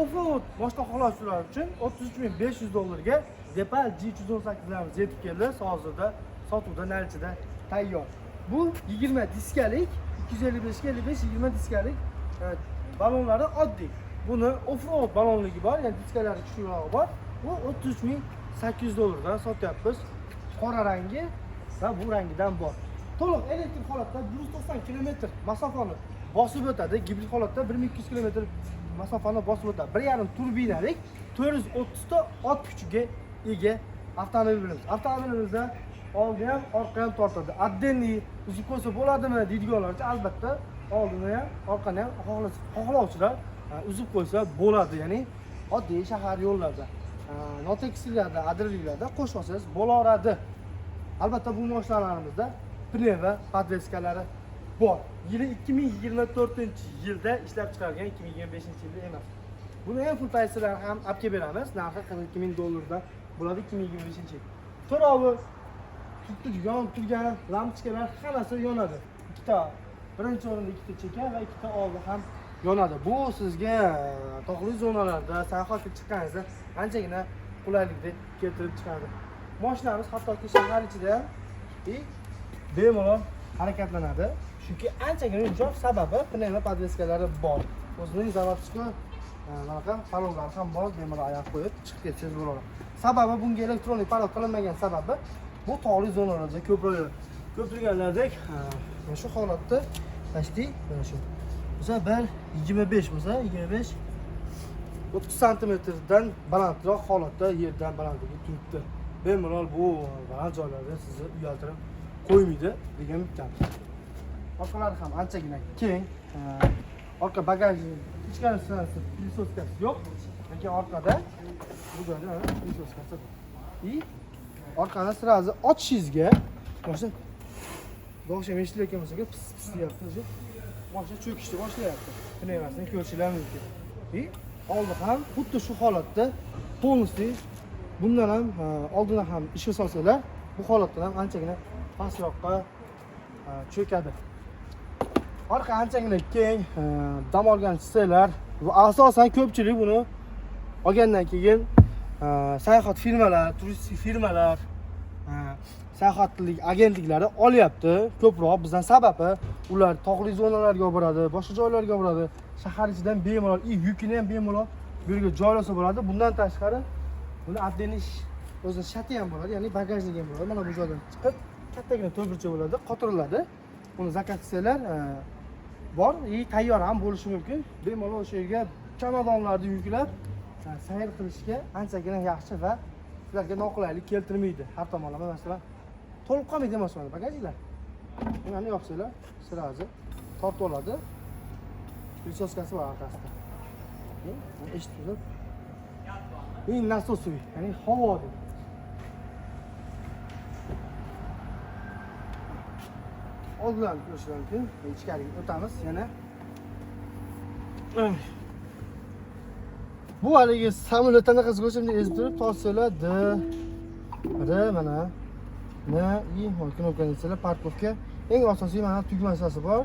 Offroad boshqa xohlovchilar uchun 33.500 dollarga Depal G318larimiz yetib keldi. Hozirda sotuvda Nalchida tayyor. Bu 20 diskalik 255 ga 55 20 diskalik balonlari oddiy. Buni offroad balonligi bor, ya'ni diskalari kuchliroq bor. Bu 33.800 dollardan sotyapmiz. Qora rangi va bu rangidan bor. To'liq elektrik holatda 190 km masofani bosib o'tadi. Gibrid holatda 1200 km masofani bosib o'tadi. 1.5 turbinalik 430 ta ot kuchiga ega avtomobilimiz. Avtomobilimizda oldi ham, orqa ham tortadi. Отдельный uzib qo'ysa bo'ladimi deydiganlarcha albatta oldini ham, orqani ham xohlovchilar uzib qo'ysa bo'ladi. Ya'ni oddiy shahar yo'llarda, notekislarda, adrliklarda qo'shib olsangiz bo'laveradi. Albatta bu mashinalarimizda pneu va podveskalari bor. Yili 2024-yilda ishlab chiqarilgan, 2025-yilda emas. Buni ham full price'lar ham olib kelib beramiz. Narxi 42 ming dollardan bo'ladi 2025-yil. To'rovi yonib turgan lampochkalar hammasi yonadi. Ikkita birinchi o'rinda ikkita cheka va ikkita oldi ham yonadi. Bu sizga tog'li zonalarda sayohatga chiqqaningizda anchagina qulaylikni keltirib chiqadi. Mashinamiz hattoki shahar ichida ham bemalol harakatlanadi. Chunki anchagina yumshoq, sababi pneu va podveskalari bor. O'zining zavodchiki bunaqa parollar ham bor, bemalol oyoq qo'yib chiqib ketsangiz bo'ladi. Sababi bunga elektronik parol qilinmagan sababi bu tog'li zonalarda ko'pirganlardek shu holatda почти mana shu. O'zi 1.25 bo'lsa, 25 30 santimetrdan balandroq holatda yerdan balandligi turibdi. Bemalol bu baland joylarda sizni uyaltirib qo'ymaydi degan umidamiz. Orqalari ham anchagina keng. Orqa bagajni ichkari sinasi pilsoskasi yo'q. Lekin orqada bu joyda pilsoskasi bor. Orqani sirazi ochishingizga mashina do'xsham eshitilayotgan bo'lsa, pis deyapti o'zi. Mashina cho'kishni boshlayapti. Pnevmasini ko'rishingiz mumkin. Oldi ham xuddi shu holatda полностью bundan ham oldidan ham ishga solsalar, bu holatdan ham anchagina pastroqqa cho'kadi. Orqa anchagina keng, dam olgan chisalar va asosan ko'pchilik buni olgandan keyin sayohat firmalari, turistik firmalar, sayohatlik agentliklari olyapti. Ko'proq bizdan sababi ular tog'li zonalarga boradi, boshqa joylarga boradi. Shahar ichidan bemalol yukini ham bemalol bu yerga joylasa bo'ladi. Bundan tashqari buni отдельный o'zi shati ham bo'ladi, ya'ni bagajligi ham bo'ladi. Mana bu joydan chiqib kattagina to'rtburchak bo'ladi, qotiriladi. Buni zakaz qilsalar bor, tayyor ham bo'lishi mumkin. Bemalol o'sha yerga chamadonlarni yuklab sayr qilishga anchagina yaxshi va sizlarga noqulaylik keltirmaydi. Har tomonlama masalan to'lib qolmaydi masalan bagajlar. Buni yopsanglar, sirazi tortib oladi. Pilsoskasi bor orqasida. Eshitdingizmi? Nasosuy, ya'ni havo deb. Oldidan ko'rishlar mumkin. Ichkariga o'tamiz yana. Bu haligi samolyot qanaqasi ko'chimda ezib turib tortsalar mana knopkani parkovka. Eng asosiy mana tugmasi bor.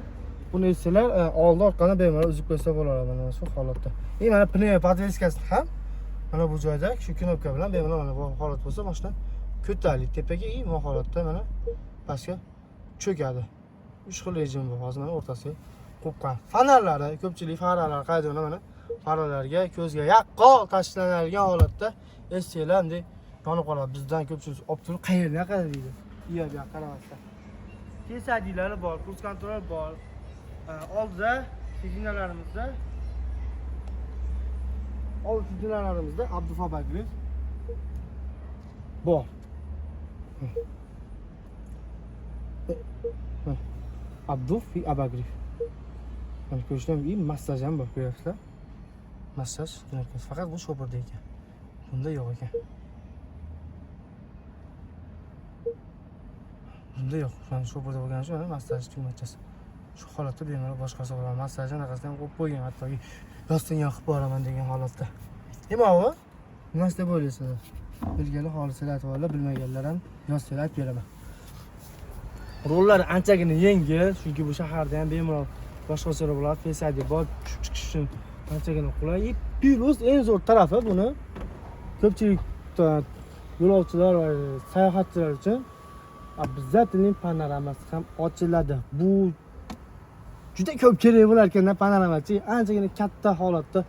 Buni ezsalar oldi orqani bemalol uzib qo'ysa bo'ladi mana shu holatda. Mana pneu podveskasi ham mana bu joyda shu knopka bilan bemalol mana bu holat bo'lsa mashina ko'tarilib tepaga bu holatda mana pastga cho'kadi. 3 xil rejim bor. Hozir mana o'rtasiga qo'ygan. Fanarlari, ko'pchilik fanarlar qaydona mana fanarlarga ko'zga yaqqol tashlanadigan holatda esinglar deb yonib qoladi. Bizdan ko'pchilik olib turib qayerdan qaraydi? Uyoqqa qaramasdan. Kesadilari bor, kruz kontrol bor. Oldida signalarimizda Abduf Abagriyev bor. Abduf Abagriyev. Mana ko'rishdan massaj ham bor, ko'ryapsizlar? Massaj knopkasi faqat bu sho'pirda ekan. Bunda yo'q ekan. Bunda yo'q. Mana sho'pirda bo'lgani uchun massaj tugmachasi. Shu holatda bemalol boshqasi bo'ladi. Massajni anaqasidan ham qo'yib qo'ygan, hattoki yostiqqa qilib boraman degan holatda. Nima u? Nima deb o'ylaysizlar? Bilganlar xolislar aytib, bilmaganlar ham yozsalar aytib beraman. Rollar anchagina yengil, chunki bu shaharda ham bemalol boshqachalar bo'ladi. Face ID bor, tushib chiqish uchun Anchagina qulay. Plus eng zo'r tarafi buni ko'pchilik yo'lovchilar va sayohatchilar uchun обязательный panoramasi ham ochiladi. Bu juda ko'p kerak bo'lar ekanda panoramachi anchagina katta holatda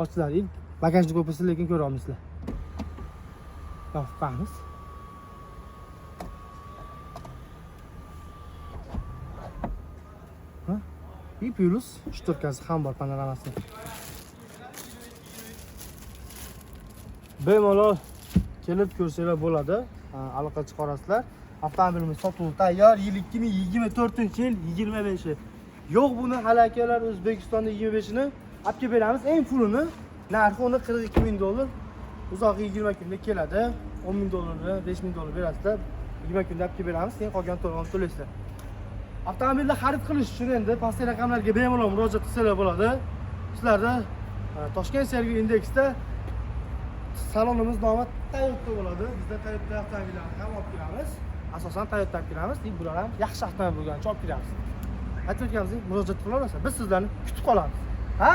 ochiladi. Bagajni ko'pisi lekin ko'ra olmaysizlar. Yoqamiz. Ha? И plus shturkasi ham bor panoramasi. Bemalol kelib ko'rsanglar bo'ladi. Aloqa chiqarasizlar. Avtomobilimiz sotuvi tayyor. Yil 2024-yil 25. Yo'q buni hali akalar O'zbekistonda 25ni olib kelib beramiz. Eng pulini narxi uni $42,000. Uzoq 20 kunda keladi. $10,000, $5,000 berasizlar. 20 kunda olib kelib beramiz. Keyin qolgan to'lovni to'laysizlar. Avtomobilni xarid qilish uchun endi pastki raqamlarga bemalol murojaat qilsanglar bo'ladi. Sizlarda Toshkent Sergey Indexda salonimiz nomi Toyota bo'ladi. Bizda Toyota avtomobillarni ham olib kelamiz. Asosan Toyota olib kelamiz. Bular ham yaxshi avtomobil bo'lganicha olib kelamiz. Aytib o'tganimizdek murojaat qila olasiz. Biz sizlarni kutib qolamiz.